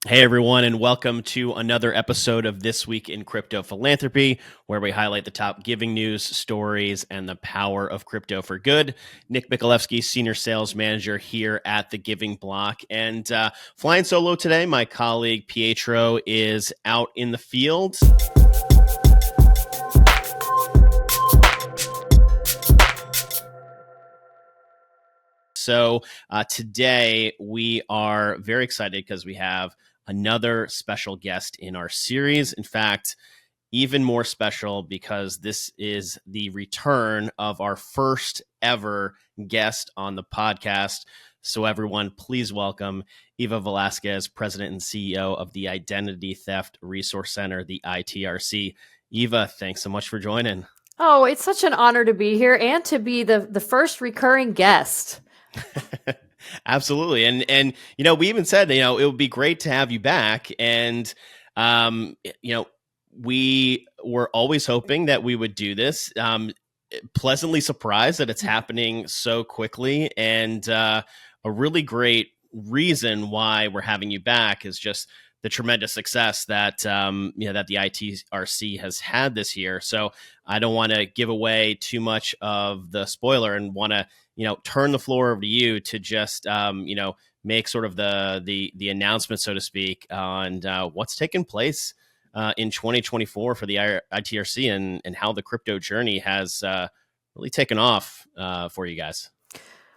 Hey everyone, and welcome to another episode of This Week in Crypto Philanthropy, where we highlight the top giving news, stories, and the power of crypto for good. Nick Mikulewski, Senior Sales Manager here at the Giving Block. And flying solo today, my colleague Pietro is out in the field. So today we are very excited because we have another special guest in our series. In fact, even more special because this is the return of our first ever guest on the podcast. So everyone, please welcome Eva Velasquez, President and CEO of the Identity Theft Resource Center, the ITRC. Eva, thanks so much for joining. Oh, it's such an honor to be here and to be the first recurring guest. Absolutely. And we even said, it would be great to have you back. And we were always hoping that we would do this. Pleasantly surprised that it's happening so quickly. And a really great reason why we're having you back is just the tremendous success that that the ITRC has had this year. So I don't want to give away too much of the spoiler and want to turn the floor over to you to just make sort of the announcement, so to speak, on what's taken place in 2024 for the ITRC and how the crypto journey has really taken off for you guys.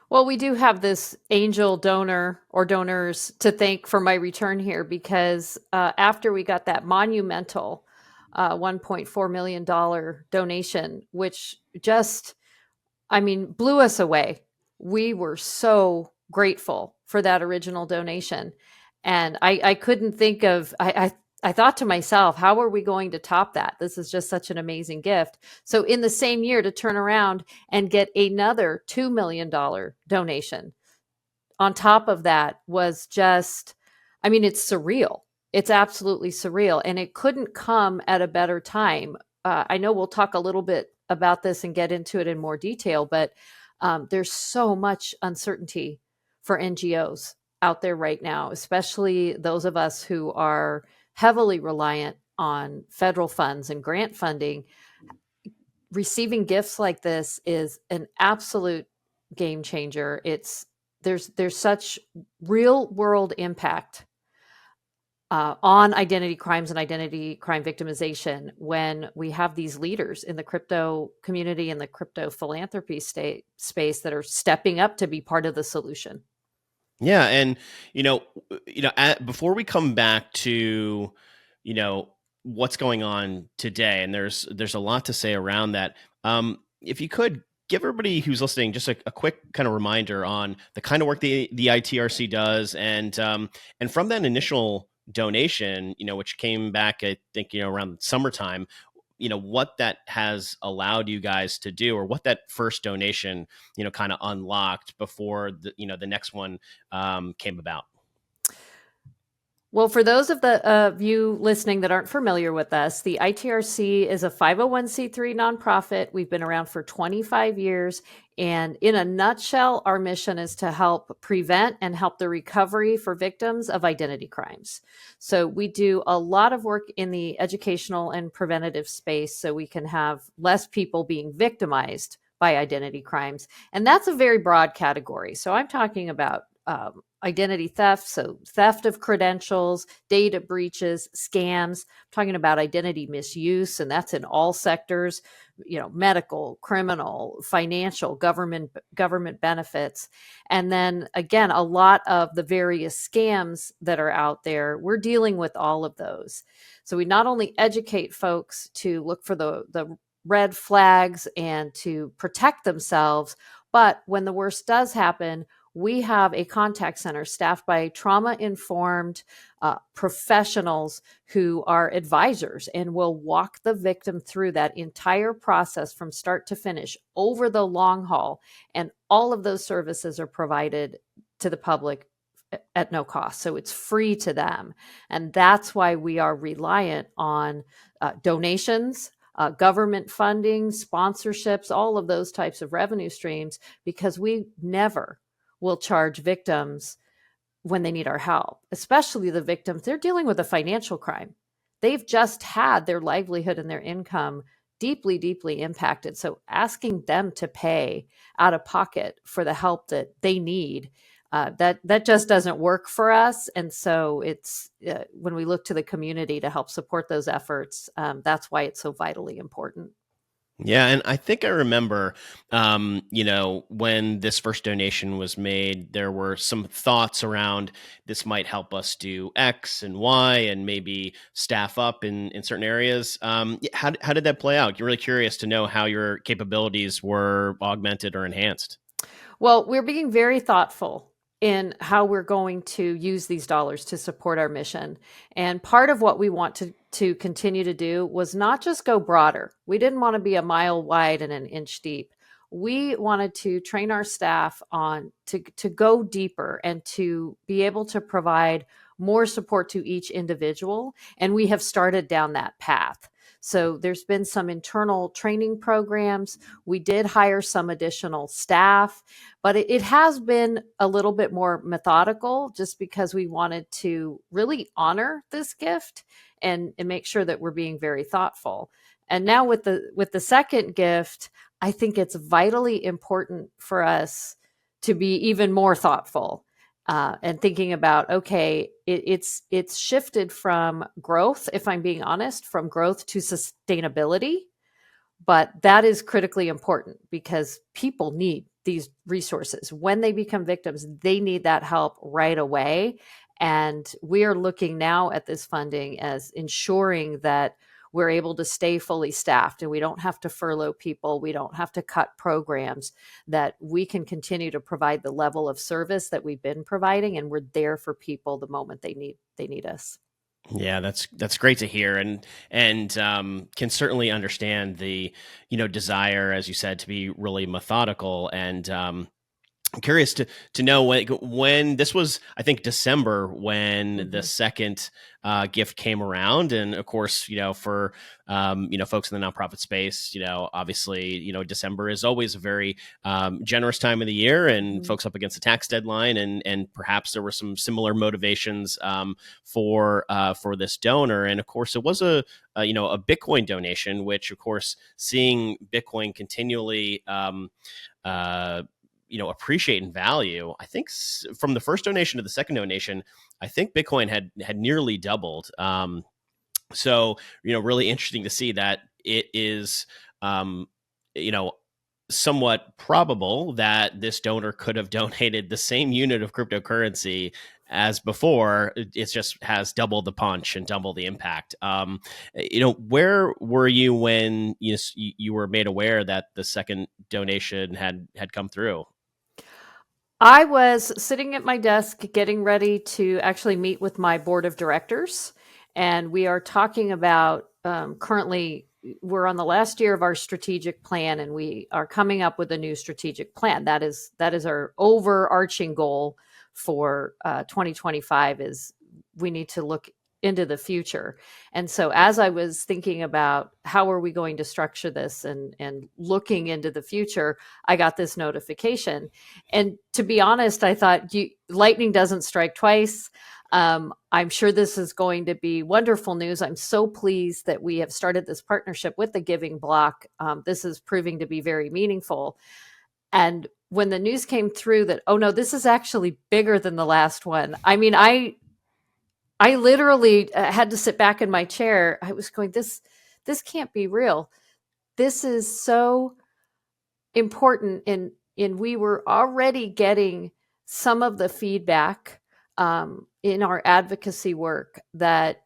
Well, we do have this angel donor or donors to thank for my return here because after we got that monumental $1.4 million donation, which just, blew us away. We were so grateful for that original donation. And I couldn't think of, I thought to myself, how are we going to top that? This is just such an amazing gift. So in the same year to turn around and get another $2 million donation on top of that was just, it's surreal. It's absolutely surreal. And it couldn't come at a better time. I know we'll talk a little bit about this and get into it in more detail, but there's so much uncertainty for NGOs out there right now, especially those of us who are heavily reliant on federal funds and grant funding. Receiving gifts like this is an absolute game changer. There's such real world impact on identity crimes and identity crime victimization when we have these leaders in the crypto community and the crypto philanthropy space that are stepping up to be part of the solution. Yeah, and before we come back to what's going on today, and there's a lot to say around that. If you could give everybody who's listening just a quick kind of reminder on the kind of work the ITRC does, and from that initial donation, which came back, I think, around summertime, what that has allowed you guys to do, or what that first donation, kind of unlocked before the next one came about. Well, for those of you listening that aren't familiar with us, the ITRC is a 501c3 nonprofit. We've been around for 25 years. And in a nutshell, our mission is to help prevent and help the recovery for victims of identity crimes. So we do a lot of work in the educational and preventative space so we can have less people being victimized by identity crimes. And that's a very broad category. So I'm talking about identity theft, so theft of credentials, data breaches, scams. I'm talking about identity misuse, and that's in all sectors, medical, criminal, financial, government benefits. And then again, a lot of the various scams that are out there, we're dealing with all of those. So we not only educate folks to look for the red flags and to protect themselves, but when the worst does happen, we have a contact center staffed by trauma-informed professionals who are advisors and will walk the victim through that entire process from start to finish over the long haul. And all of those services are provided to the public at no cost. So it's free to them. And that's why we are reliant on donations, government funding, sponsorships, all of those types of revenue streams, because we never will charge victims when they need our help, especially the victims. They're dealing with a financial crime. They've just had their livelihood and their income deeply, deeply impacted. So asking them to pay out of pocket for the help that they need, that just doesn't work for us. And so it's when we look to the community to help support those efforts, that's why it's so vitally important. Yeah, and I think I remember, when this first donation was made, there were some thoughts around this might help us do X and Y, and maybe staff up in certain areas. How did that play out? You're really curious to know how your capabilities were augmented or enhanced. Well, we're being very thoughtful in how we're going to use these dollars to support our mission. And part of what we want to continue to do was not just go broader. We didn't want to be a mile wide and an inch deep. We wanted to train our staff on to go deeper and to be able to provide more support to each individual. And we have started down that path. So there's been some internal training programs. We did hire some additional staff, but it has been a little bit more methodical just because we wanted to really honor this gift and make sure that we're being very thoughtful. And now with the second gift, I think it's vitally important for us to be even more thoughtful and thinking about, okay, it's shifted from growth, if I'm being honest, from growth to sustainability. But that is critically important because people need these resources. When they become victims, they need that help right away. And we are looking now at this funding as ensuring that we're able to stay fully staffed and we don't have to furlough people. We don't have to cut programs, that we can continue to provide the level of service that we've been providing. And we're there for people the moment they need us. Yeah, that's great to hear, and can certainly understand the desire, as you said, to be really methodical. And I'm curious to know when this was. I think December when the Mhm. second gift came around, and of course, for folks in the nonprofit space, obviously, December is always a very generous time of the year, and Mhm. folks up against the tax deadline, and perhaps there were some similar motivations for this donor, and of course, it was a Bitcoin donation, which of course, seeing Bitcoin continually. Uh, appreciate in value. I think from the first donation to the second donation, I think Bitcoin had nearly doubled. So really interesting to see that it is, um, you know, somewhat probable that this donor could have donated the same unit of cryptocurrency as before. It just has double the punch and double the impact. Where were you when you were made aware that the second donation had come through? I was sitting at my desk getting ready to actually meet with my board of directors. And we are talking about currently, we're on the last year of our strategic plan, and we are coming up with a new strategic plan. That is our overarching goal for 2025 is we need to look into the future. And so as I was thinking about how are we going to structure this and looking into the future, I got this notification. And to be honest, I thought lightning doesn't strike twice. I'm sure this is going to be wonderful news. I'm so pleased that we have started this partnership with the Giving Block. This is proving to be very meaningful. And when the news came through that, oh no, this is actually bigger than the last one. I mean, I literally had to sit back in my chair. I was going, this can't be real. This is so important, and we were already getting some of the feedback in our advocacy work that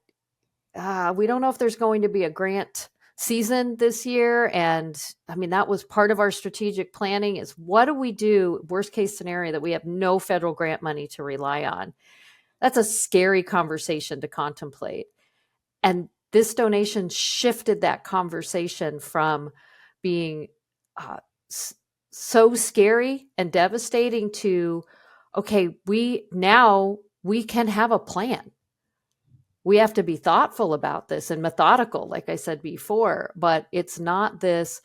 we don't know if there's going to be a grant season this year. And I mean, that was part of our strategic planning is what do we do worst case scenario that we have no federal grant money to rely on. That's a scary conversation to contemplate. And this donation shifted that conversation from being uh, so scary and devastating to, okay, we can have a plan. We have to be thoughtful about this and methodical, like I said before, but it's not this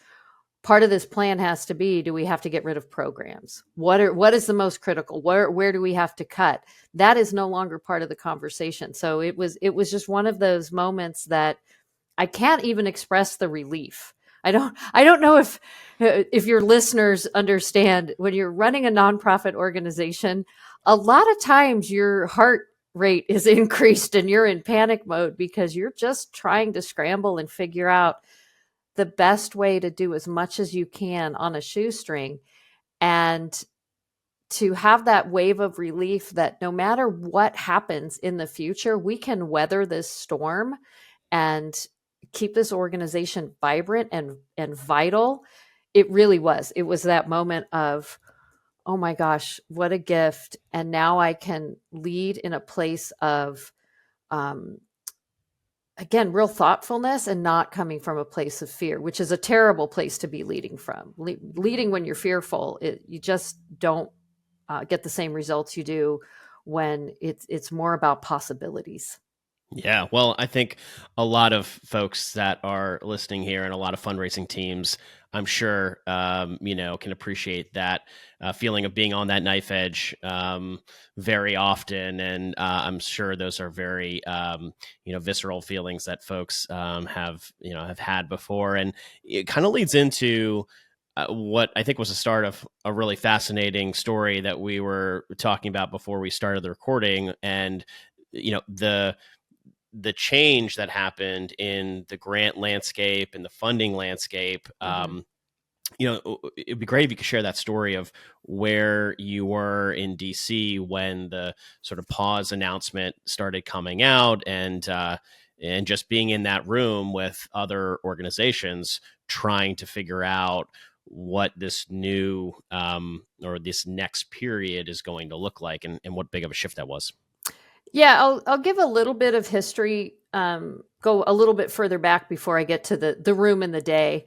part of this plan has to be, do we have to get rid of programs? What is the most critical? Where do we have to cut? That is no longer part of the conversation. So it was just one of those moments that I can't even express the relief. I don't know if your listeners understand, when you're running a nonprofit organization, a lot of times your heart rate is increased and you're in panic mode because you're just trying to scramble and figure out the best way to do as much as you can on a shoestring, and to have that wave of relief that no matter what happens in the future, we can weather this storm and keep this organization vibrant and vital. It was that moment of, oh my gosh, what a gift. And now I can lead in a place of, um, again, real thoughtfulness, and not coming from a place of fear, which is a terrible place to be leading from. Leading when you're fearful, you just don't get the same results you do when it's more about possibilities. Yeah, well, I think a lot of folks that are listening here and a lot of fundraising teams, I'm sure, can appreciate that feeling of being on that knife edge very often, and I'm sure those are very, visceral feelings that folks have had before, and it kind of leads into what I think was the start of a really fascinating story that we were talking about before we started the recording, and the change that happened in the grant landscape and the funding landscape. Mm-hmm. It'd be great if you could share that story of where you were in DC when the sort of pause announcement started coming out, and just being in that room with other organizations trying to figure out what this new or this next period is going to look like, and what big of a shift that was. Yeah, I'll give a little bit of history, go a little bit further back before I get to the room and the day.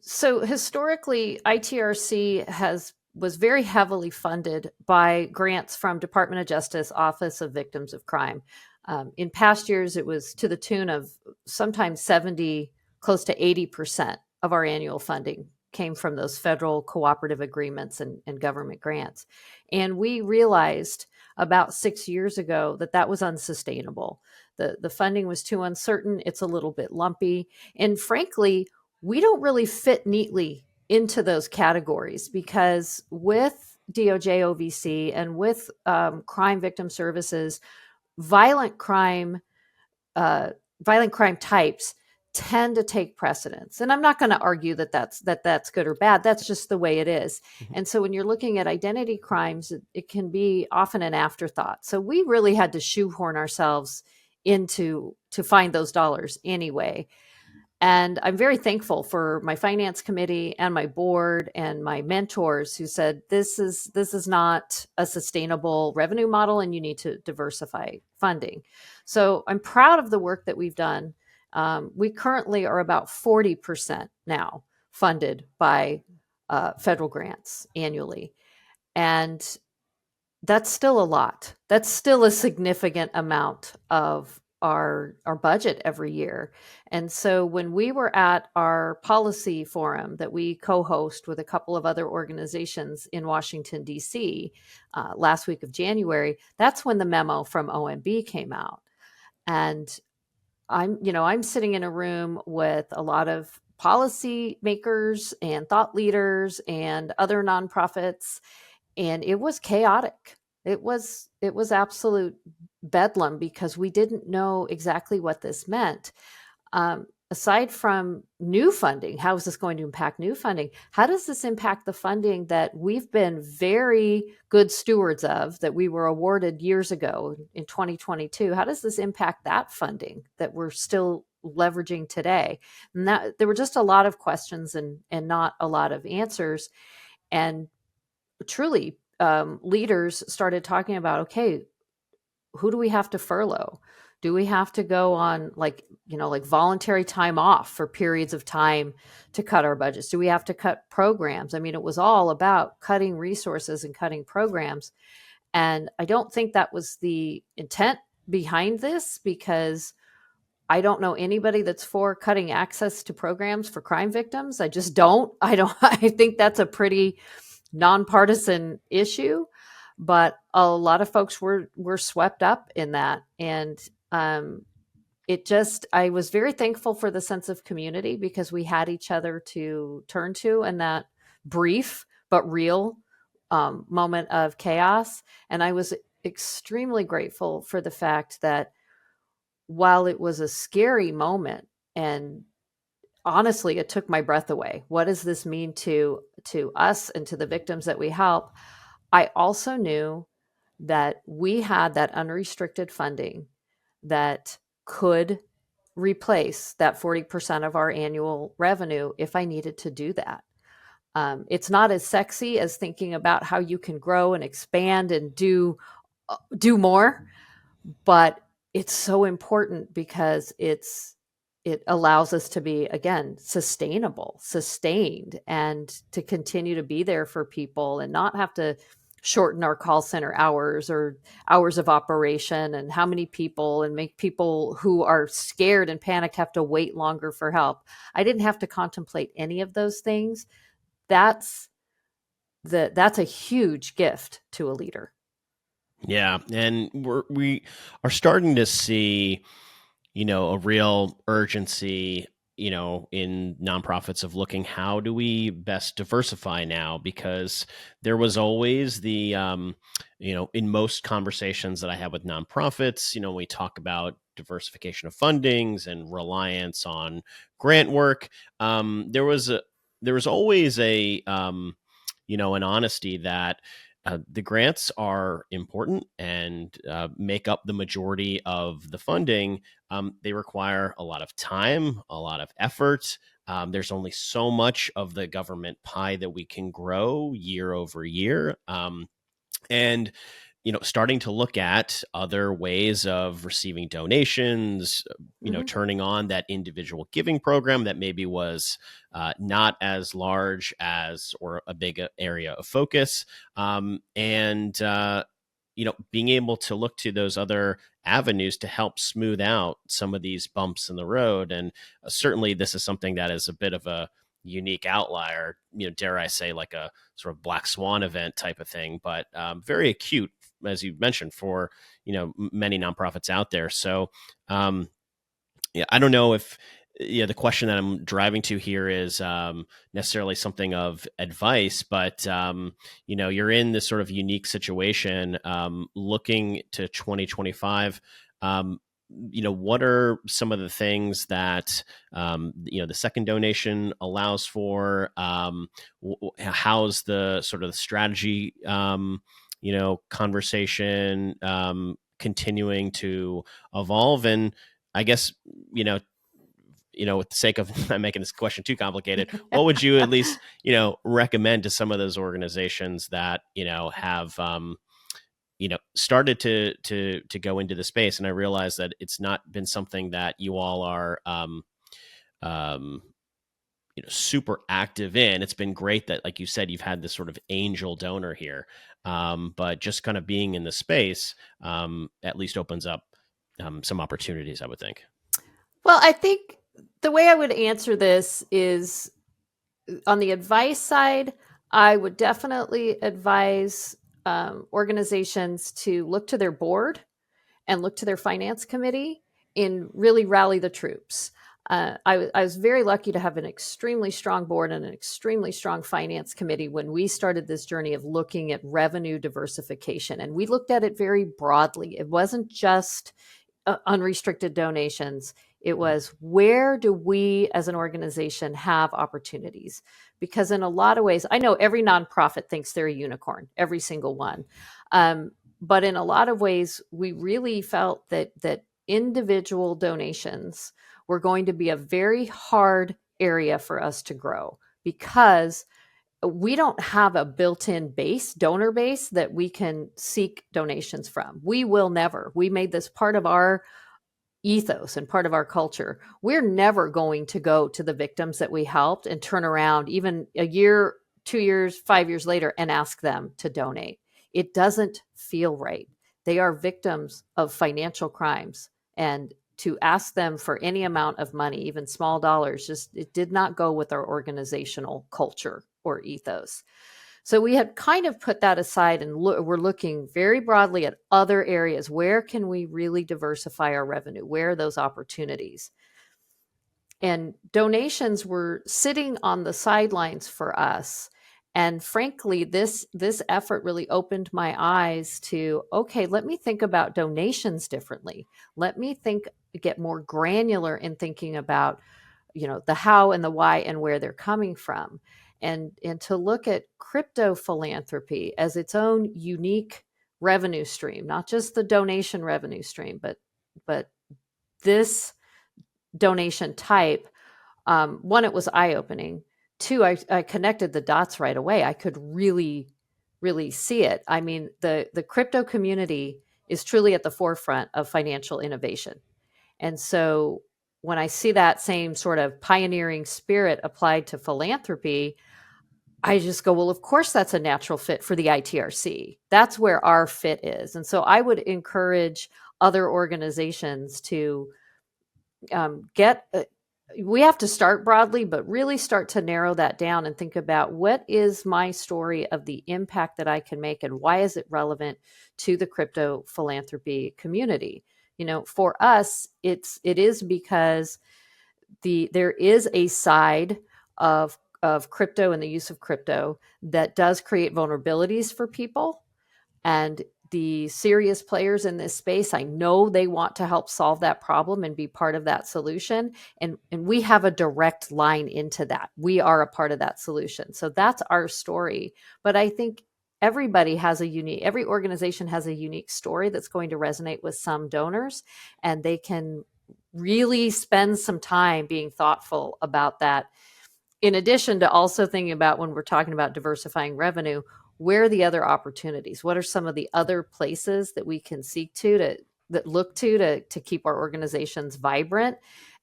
So historically, ITRC was very heavily funded by grants from Department of Justice, Office of Victims of Crime. In past years, it was to the tune of sometimes 70, close to 80% of our annual funding came from those federal cooperative agreements and government grants. And we realized about 6 years ago that was unsustainable. The funding was too uncertain. It's a little bit lumpy. And frankly, we don't really fit neatly into those categories, because with DOJ OVC and with crime victim services, violent crime violent crime types tend to take precedence. And I'm not going to argue that's good or bad. That's just the way it is. Mhm. And so when you're looking at identity crimes, it can be often an afterthought. So we really had to shoehorn ourselves into to find those dollars anyway. And I'm very thankful for my finance committee and my board and my mentors who said, this is not a sustainable revenue model and you need to diversify funding. So I'm proud of the work that we've done. We currently are about 40% now funded by federal grants annually. And that's still a lot. That's still a significant amount of our budget every year. And so when we were at our policy forum that we co-host with a couple of other organizations in Washington, D.C., last week of January, that's when the memo from OMB came out. And I'm sitting in a room with a lot of policy makers and thought leaders and other nonprofits, and it was chaotic. It was absolute bedlam because we didn't know exactly what this meant. Aside from new funding, how is this going to impact new funding? How does this impact the funding that we've been very good stewards of, that we were awarded years ago in 2022? How does this impact that funding that we're still leveraging today? And that there were just a lot of questions and not a lot of answers. And truly, leaders started talking about, okay, who do we have to furlough? Do we have to go on like voluntary time off for periods of time to cut our budgets? Do we have to cut programs? I mean, it was all about cutting resources and cutting programs. And I don't think that was the intent behind this, because I don't know anybody that's for cutting access to programs for crime victims. I just don't. I don't. I think that's a pretty nonpartisan issue, but a lot of folks were swept up in that, and it just, I was very thankful for the sense of community because we had each other to turn to in that brief but real moment of chaos. And I was extremely grateful for the fact that while it was a scary moment, and honestly it took my breath away, what does this mean to us and to the victims that we help, I also knew that we had that unrestricted funding that could replace that 40% of our annual revenue if I needed to do that. It's not as sexy as thinking about how you can grow and expand and do more, but it's so important because it allows us to be, again, sustained, and to continue to be there for people and not have to shorten our call center hours or hours of operation and how many people, and make people who are scared and panic have to wait longer for help. I didn't have to contemplate any of those things. That's that's a huge gift to a leader. Yeah, and we are starting to see, a real urgency, in nonprofits of looking, how do we best diversify now? Because there was always in most conversations that I have with nonprofits, we talk about diversification of fundings and reliance on grant work. There was always an honesty that the grants are important and make up the majority of the funding. They require a lot of time, a lot of effort. There's only so much of the government pie that we can grow year over year. And starting to look at other ways of receiving donations, Mm-hmm. turning on that individual giving program that maybe was not as large as, or a big area of focus, and being able to look to those other avenues to help smooth out some of these bumps in the road. And certainly this is something that is a bit of a unique outlier, dare I say, like a sort of black swan event type of thing, but very acute, as you mentioned, for many nonprofits out there. So yeah, I don't know if the question that I'm driving to here is necessarily something of advice, but you're in this sort of unique situation, looking to 2025. What are some of the things that the second donation allows for? How's the sort of the strategy conversation continuing to evolve? And I guess, you know, with the sake of not making this question too complicated, what would you at least, recommend to some of those organizations that, have, started to go into the space? And I realize that it's not been something that you all are, um, super active in. It's been great that, like you said, you've had this sort of angel donor here, but just kind of being in the space, at least opens up some opportunities, I would think. Well, I think the way I would answer this is, on the advice side, I would definitely advise organizations to look to their board and look to their finance committee and really rally the troops. I was very lucky to have an extremely strong board and an extremely strong finance committee when we started this journey of looking at revenue diversification. And we looked at it very broadly. It wasn't just unrestricted donations. It was, where do we as an organization have opportunities? Because in a lot of ways, I know every nonprofit thinks they're a unicorn, every single one. But in a lot of ways, we really felt that individual donations were going to be a very hard area for us to grow, because we don't have a built-in donor base that we can seek donations from. We will never. We made this part of our ethos and part of our culture. We're never going to go to the victims that we helped and turn around even a year, 2 years, 5 years later and ask them to donate. It doesn't feel right. They are victims of financial crimes, and to ask them for any amount of money, even small dollars. Just it did not go with our organizational culture or ethos. So we had kind of put that aside, and we're looking very broadly at other areas. Where can we really diversify our revenue? Where are those opportunities? And donations were sitting on the sidelines for us. And frankly, this effort really opened my eyes to, okay, let me think about donations differently. Let me get more granular in thinking about, the how and the why and where they're coming from. And to look at crypto philanthropy as its own unique revenue stream, not just the donation revenue stream, but this donation type. One, it was eye opening. Two, I connected the dots right away. I could really, really see it. I mean, the crypto community is truly at the forefront of financial innovation. And so when I see that same sort of pioneering spirit applied to philanthropy, I just go, well, of course, that's a natural fit for the ITRC. That's where our fit is. And so I would encourage other organizations to get we have to start broadly, but really start to narrow that down and think about what is my story of the impact that I can make and why is it relevant to the crypto philanthropy community. For us, it is because there is a side of crypto and the use of crypto that does create vulnerabilities for people. And the serious players in this space, I know they want to help solve that problem and be part of that solution. And we have a direct line into that. We are a part of that solution. So that's our story. But I think every organization has a unique story that's going to resonate with some donors, and they can really spend some time being thoughtful about that. In addition to also thinking about, when we're talking about diversifying revenue, where are the other opportunities? What are some of the other places that we can seek to keep our organizations vibrant?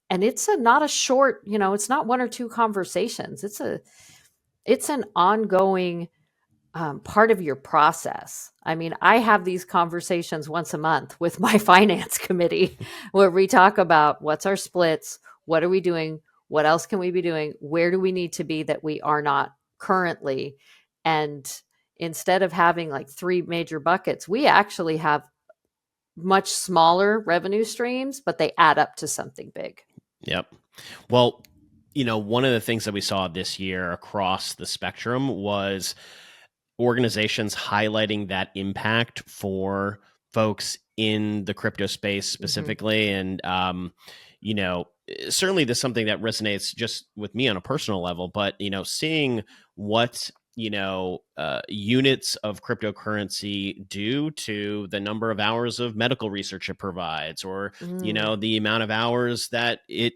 And it's not a short, it's not one or two conversations. It's an ongoing part of your process. I mean, I have these conversations once a month with my finance committee where we talk about what's our splits, what are we doing, what else can we be doing, where do we need to be that we are not currently. And instead of having like three major buckets, we actually have much smaller revenue streams, but they add up to something big. Yep. Well, one of the things that we saw this year across the spectrum was organizations highlighting that impact for folks in the crypto space specifically. Mm-hmm. And, certainly this is something that resonates just with me on a personal level, but, seeing what, units of cryptocurrency do to the number of hours of medical research it provides, or, the amount of hours that it,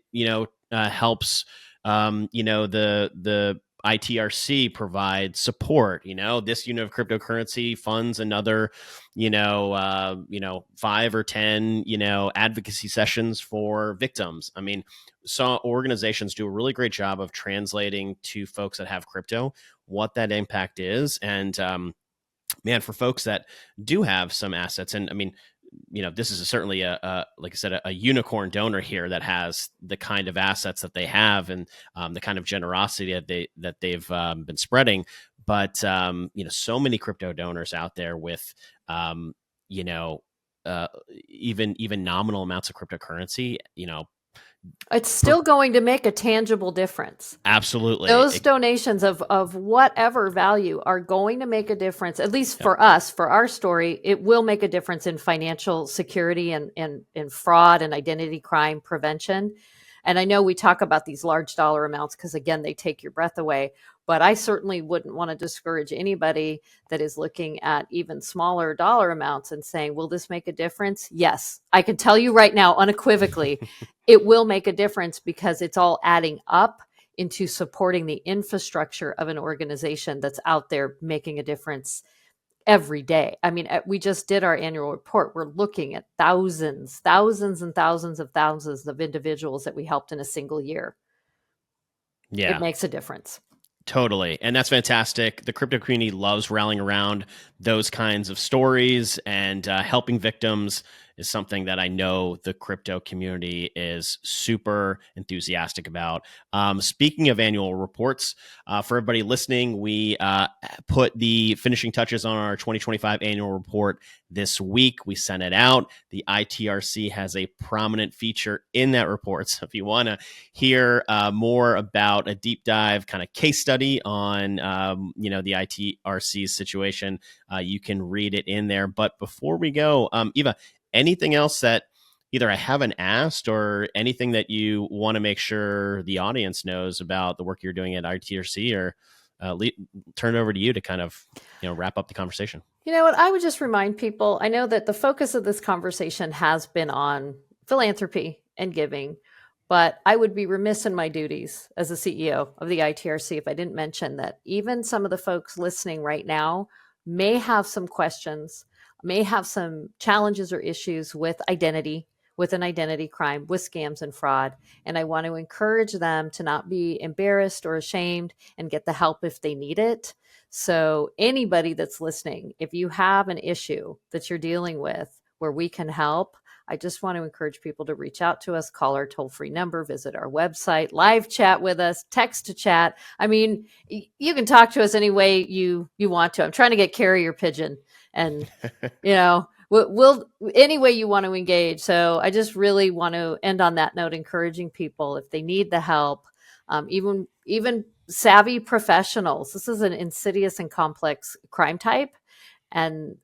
helps, the ITRC provide support. This unit of cryptocurrency funds another, 5 or 10, advocacy sessions for victims. I mean, so organizations do a really great job of translating to folks that have crypto what that impact is. And man, for folks that do have some assets, and I mean, this is certainly like I said, a unicorn donor here that has the kind of assets that they have, and the kind of generosity that they've been spreading. But so many crypto donors out there with even nominal amounts of cryptocurrency. It's still going to make a tangible difference. Absolutely. Those donations of whatever value are going to make a difference, at least for us, for our story. It will make a difference in financial security and fraud and identity crime prevention. And I know we talk about these large dollar amounts because, again, they take your breath away. But I certainly wouldn't want to discourage anybody that is looking at even smaller dollar amounts and saying, will this make a difference? Yes, I can tell you right now, unequivocally, it will make a difference, because it's all adding up into supporting the infrastructure of an organization that's out there making a difference every day. I mean, we just did our annual report. We're looking at thousands and thousands of individuals that we helped in a single year. Yeah. It makes a difference. Totally. And that's fantastic. The crypto community loves rallying around those kinds of stories and helping victims. is something that I know the crypto community is super enthusiastic about. Speaking of annual reports, for everybody listening, we put the finishing touches on our 2025 annual report this week. We sent it out. The ITRC has a prominent feature in that report. So if you want to hear more about a deep dive kind of case study on, the ITRC's situation, you can read it in there. But before we go, Eva, anything else that either I haven't asked or anything that you want to make sure the audience knows about the work you're doing at ITRC, or turn it over to you to kind of, wrap up the conversation. You know what? I would just remind people, I know that the focus of this conversation has been on philanthropy and giving, but I would be remiss in my duties as the CEO of the ITRC if I didn't mention that even some of the folks listening right now may have some questions, may have some challenges or issues with identity, with an identity crime, with scams and fraud. And I want to encourage them to not be embarrassed or ashamed and get the help if they need it. So anybody that's listening, if you have an issue that you're dealing with where we can help, I just want to encourage people to reach out to us, call our toll-free number, visit our website, live chat with us, text to chat. I mean, you can talk to us any way you want to. I'm trying to get carrier pigeon, and we'll any way you want to engage. So I just really want to end on that note, encouraging people if they need the help, even savvy professionals. This is an insidious and complex crime type, and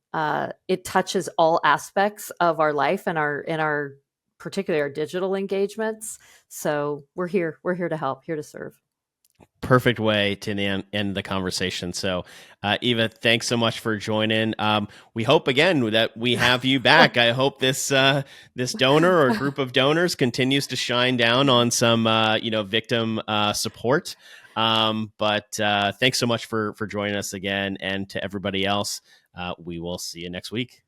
it touches all aspects of our life and our particularly our digital engagements. So we're here to help, here to serve. Perfect way to end the conversation. So, Eva, thanks so much for joining. We hope again that we have you back. I hope this donor or group of donors continues to shine down on some victim support. But thanks so much for joining us again, and to everybody else, we will see you next week.